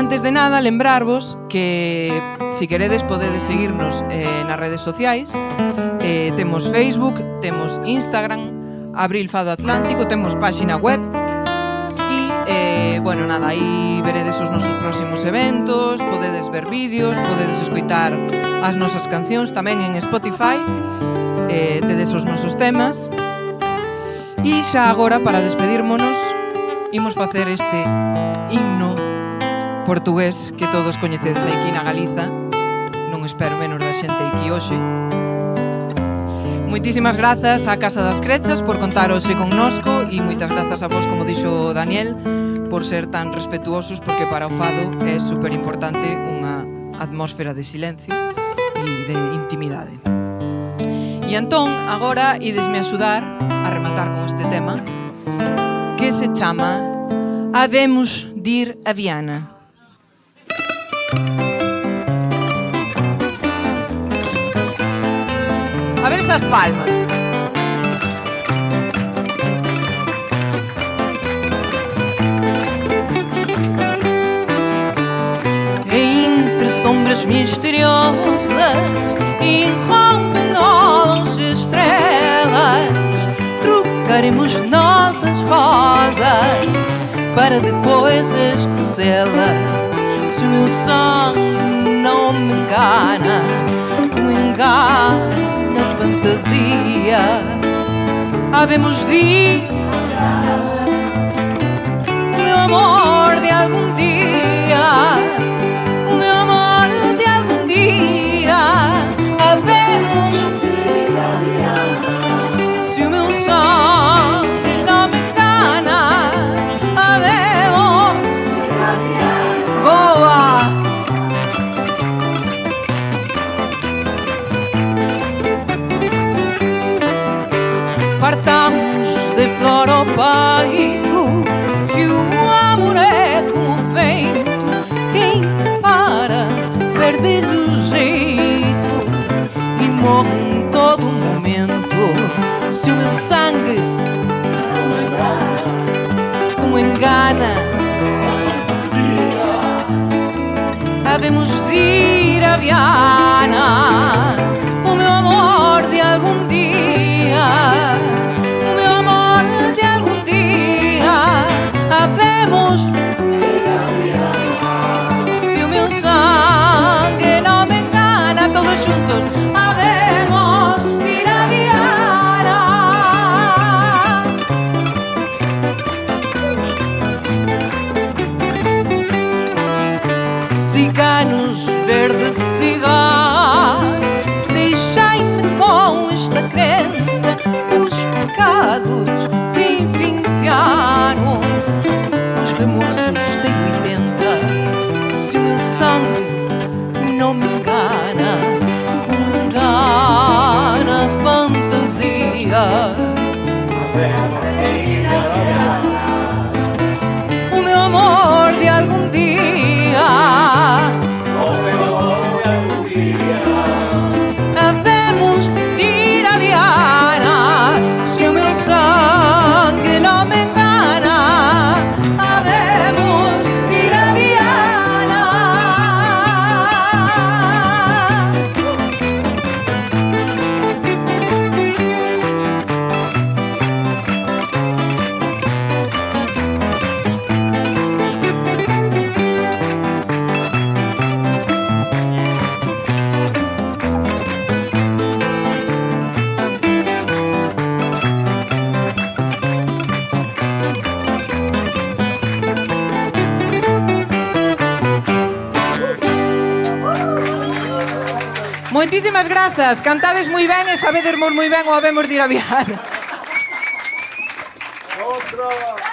Antes de nada, lembrarvos que si queredes podedes seguirnos nas redes sociais. Temos Facebook, temos Instagram, Abril Fado Atlántico, temos páxina web. E, bueno, nada, aí veredes os nosos próximos eventos, podedes ver vídeos, podedes escoitar as nosas cancións tamén en Spotify, tedes os nosos temas. E xa agora, para despedirmonos, imos facer este himno portugués que todos coñecedes aquí na Galiza. Non espero menos da xente aquí hoxe. Moitísimas grazas á Casa das Crechas por contar hoxe connosco e moitas grazas a vos, como dixo Daniel, por ser tan respetuosos, porque para o fado é super importante unha atmósfera de silencio e de intimidade. E entón, agora, idesme axudar a rematar con este tema que se chama Habemos de ir a Viana. A ver esas palmas. Entre sombras misteriosas irrompem as estrelas, trocaremos nossas rosas para depois esquecê-las. Se o meu sangue não me engana, como engana a fantasia, havemos de ir, o meu amor de algum dia, o meu amor de algum dia, havemos de ir a Viana. Se o meu sangue não me engana, havemos de ir a Viana. Boa! Partamos de flor ao peito, que o amor é como o vento, quem para perde-lhe o jeito e morre em todo momento. Se o meu sangue como engana, havemos de ir a Viana. O meu amor de algum dia, o meu amor de algum dia, havemos de ir a Viana. Se o meu sangue não me engana, todos juntos, havemos de ir a Viana. Ciganos verdes, cigarros, deixai-me com esta crença, os pecados têm 20 anos, os remorsos têm 80. Se o meu sangue não me engana, como engana a fantasia, o meu amor de algum dia, havemos de ir a Viana. Se o meu sangue não me engana, havemos de ir a Viana. Moitísimas grazas, cantades moi ben e sabedesmos moi ben o habemos de ir a Viana. Outra!